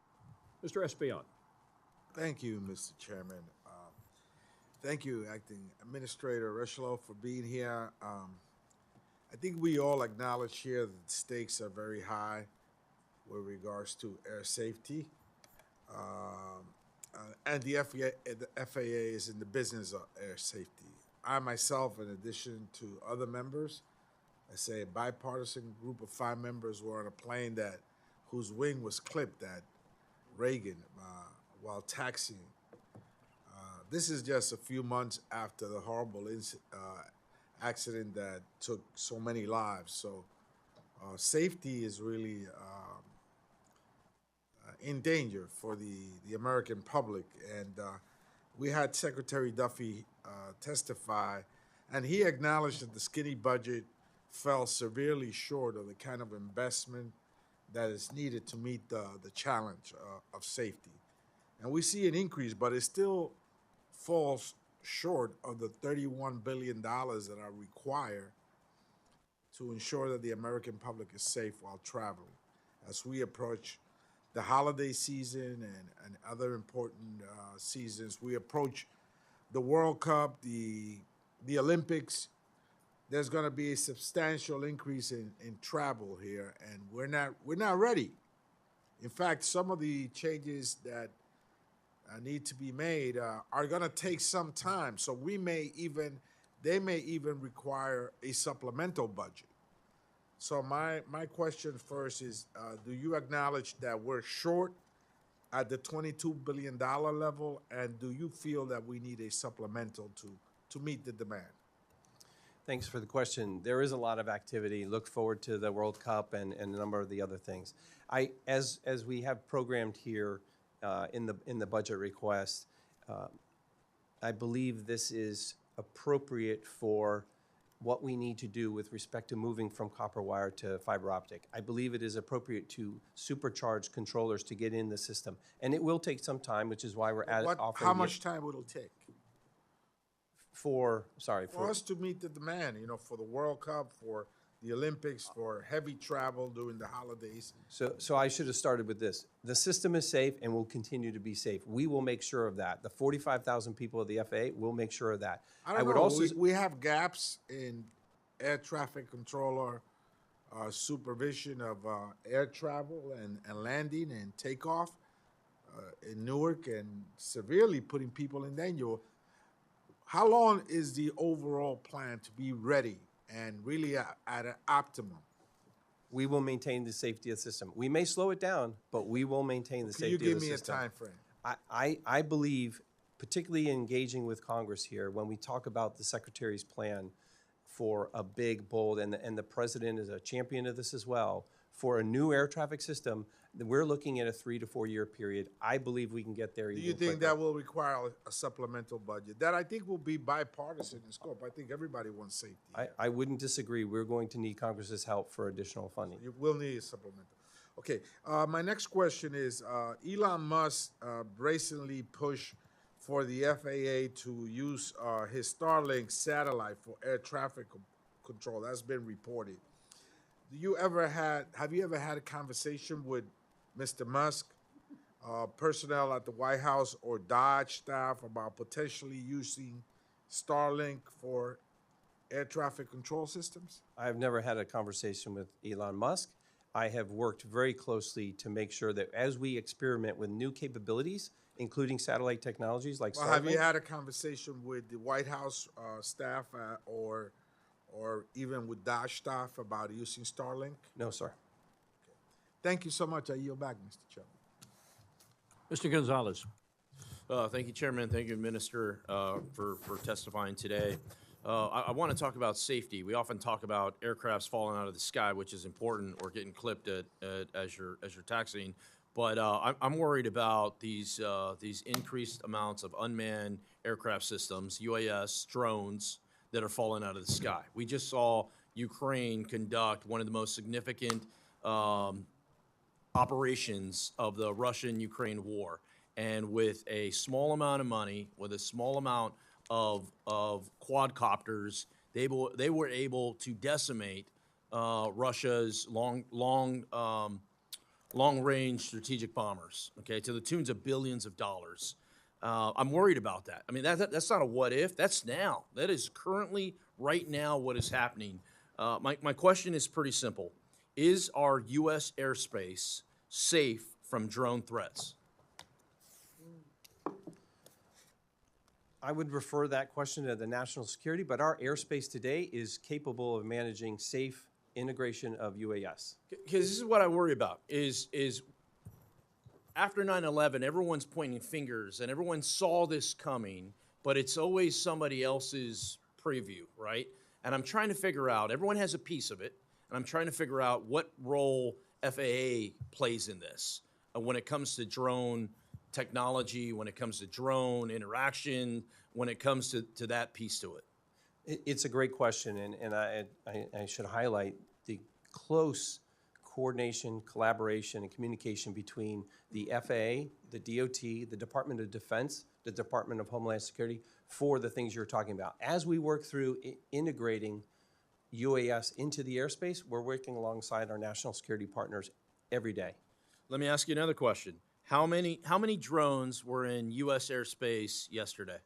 Mr. Espion. Thank you, Mr. Chairman. Thank you, Acting Administrator Rushlow, for being here. I think we all acknowledge here that the stakes are very high with regards to air safety. And the FAA is in the business of air safety. I myself, in addition to other members, I say a bipartisan group of 5 members were on a plane whose wing was clipped at Reagan while taxiing. This is just a few months after the horrible accident that took so many lives. So safety is really in danger for the American public. And we had Secretary Duffy testify, and he acknowledged that the skinny budget fell severely short of the kind of investment that is needed to meet the challenge of safety. And we see an increase, but it still falls short of the $31 billion that are required to ensure that the American public is safe while traveling. As we approach the holiday season and other important seasons, we approach the World Cup, the Olympics, there's going to be a substantial increase in travel here, and we're not ready. In fact, some of the changes that need to be made are going to take some time. So they may even require a supplemental budget. So my question first is, do you acknowledge that we're short at the $22 billion level, and do you feel that we need a supplemental to meet the demand? Thanks for the question. There is a lot of activity. Look forward to the World Cup and a number of the other things. As we have programmed here in the budget request, I believe this is appropriate for what we need to do with respect to moving from copper wire to fiber optic. I believe it is appropriate to supercharge controllers to get in the system. And it will take some time, which is why we're offering How much time will it take? For us to meet the demand, for the World Cup, for the Olympics, for heavy travel during the holidays. So I should have started with this. The system is safe and will continue to be safe. We will make sure of that. The 45,000 people of the FAA will make sure of that. I would also we have gaps in air traffic controller supervision of air travel and landing and takeoff in Newark, and severely putting people in danger. How long is the overall plan to be ready and really at an optimum? We will maintain the safety of the system. We may slow it down, but we will maintain the safety of the system. Can you give me a time frame? I believe, particularly engaging with Congress here, when we talk about the Secretary's plan for a big, bold, and the President is a champion of this as well, for a new air traffic system, we're looking at a 3 to 4 year period. I believe we can get there even quicker. Do you think that will require a supplemental budget? That I think will be bipartisan in scope. I think everybody wants safety. I wouldn't disagree. We're going to need Congress's help for additional funding. You will need a supplemental. Okay, my next question is, Elon Musk brazenly pushed for the FAA to use his Starlink satellite for air traffic control. That's been reported. Have you ever had a conversation with Mr. Musk, personnel at the White House or Dodge staff about potentially using Starlink for air traffic control systems? I have never had a conversation with Elon Musk. I have worked very closely to make sure that as we experiment with new capabilities, including satellite technologies like Starlink. Have you had a conversation with the White House staff or even with Dodge staff about using Starlink? No, sir. Thank you so much. I yield back, Mr. Chairman. Mr. Gonzalez. Thank you, Chairman. Thank you, Minister, for testifying today. I want to talk about safety. We often talk about aircrafts falling out of the sky, which is important, or getting clipped as you're taxiing. But I'm worried about these increased amounts of unmanned aircraft systems, UAS, drones, that are falling out of the sky. We just saw Ukraine conduct one of the most significant operations of the Russian-Ukraine war. And with a small amount of money, with a small amount of quadcopters, they were able to decimate Russia's long-range strategic bombers, okay, to the tunes of billions of dollars. I'm worried about that. I mean, that's not a what if, that's now. That is currently, right now, what is happening. My question is pretty simple. Is our U.S. airspace safe from drone threats? I would refer that question to the national security, but our airspace today is capable of managing safe integration of UAS. Because this is what I worry about, is after 9/11, everyone's pointing fingers, and everyone saw this coming, but it's always somebody else's preview, right? And I'm trying to figure out, everyone has a piece of it, and I'm trying to figure out what role FAA plays in this when it comes to drone technology, when it comes to drone interaction, when it comes to that piece to it. It's a great question, and I should highlight the close coordination, collaboration, and communication between the FAA, the DOT, the Department of Defense, the Department of Homeland Security for the things you're talking about. As we work through integrating UAS into the airspace, we're working alongside our national security partners every day. Let me ask you another question. How many drones were in U.S. airspace yesterday?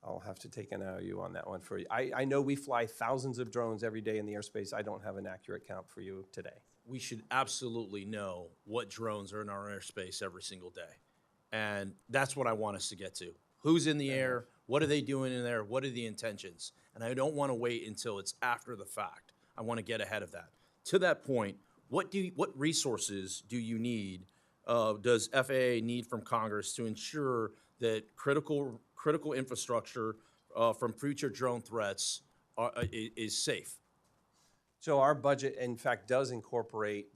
I'll have to take an IOU on that one for you. I know we fly thousands of drones every day in the airspace. I don't have an accurate count for you today. We should absolutely know what drones are in our airspace every single day. And that's what I want us to get to. Who's in the air? What are they doing in there? What are the intentions? And I don't want to wait until it's after the fact. I want to get ahead of that. To that point, what resources do you need, does FAA need from Congress to ensure that critical infrastructure from future drone threats is safe? So our budget, in fact, does incorporate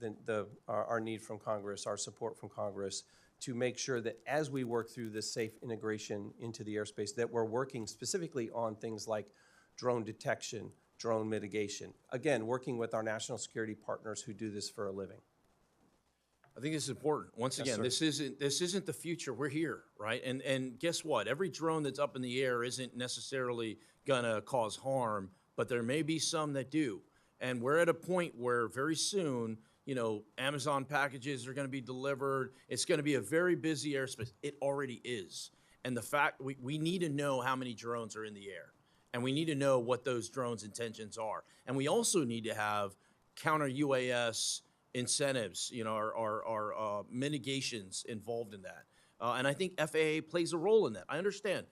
our need from Congress, our support from Congress, to make sure that as we work through this safe integration into the airspace, that we're working specifically on things like drone detection, drone mitigation. Again, working with our national security partners who do this for a living. I think this is important. Once again, this isn't the future. We're here, right? And guess what? Every drone that's up in the air isn't necessarily gonna cause harm, but there may be some that do. And we're at a point where very soon, you know, Amazon packages are gonna be delivered. It's gonna be a very busy airspace. It already is. And the fact, we need to know how many drones are in the air. And we need to know what those drones' intentions are. And we also need to have counter UAS incentives, you know, or mitigations involved in that. And I think FAA plays a role in that. I understand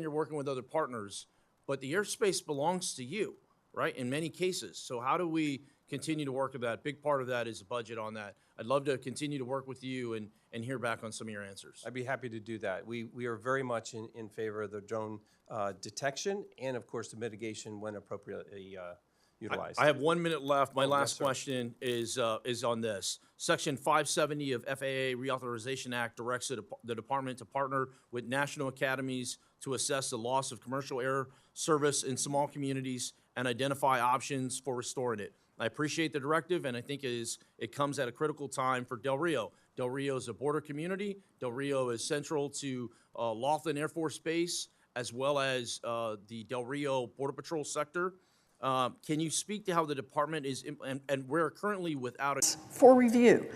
you're working with other partners, but the airspace belongs to you, right, in many cases. So how do we continue to work with that? Big part of that is the budget on that. I'd love to continue to work with you and hear back on some of your answers. I'd be happy to do that. We are very much in favor of the drone detection and, of course, the mitigation when appropriately utilized. I have 1 minute left. My last question is on this. Section 570 of FAA Reauthorization Act directs the department to partner with national academies to assess the loss of commercial air service in small communities and identify options for restoring it. I appreciate the directive, and I think it comes at a critical time for Del Rio. Del Rio is a border community. Del Rio is central to Laughlin Air Force Base, as well as the Del Rio Border Patrol sector. Can you speak to how the department is, and we're currently without a... For review,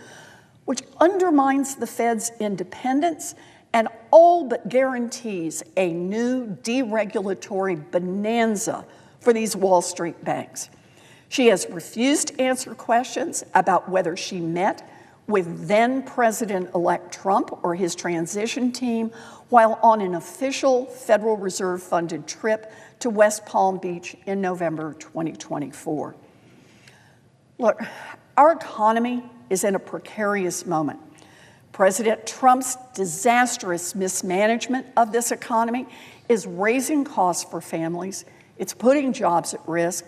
which undermines the Fed's independence and all but guarantees a new deregulatory bonanza for these Wall Street banks. She has refused to answer questions about whether she met with then-President-elect Trump or his transition team while on an official Federal Reserve-funded trip to West Palm Beach in November 2024. Look, our economy is in a precarious moment. President Trump's disastrous mismanagement of this economy is raising costs for families, it's putting jobs at risk,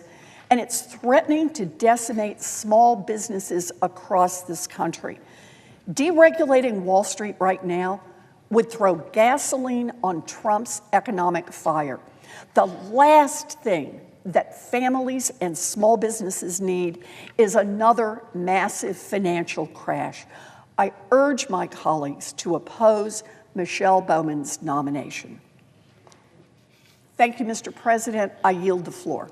and it's threatening to decimate small businesses across this country. Deregulating Wall Street right now would throw gasoline on Trump's economic fire. The last thing that families and small businesses need is another massive financial crash. I urge my colleagues to oppose Michelle Bowman's nomination. Thank you, Mr. President. I yield the floor.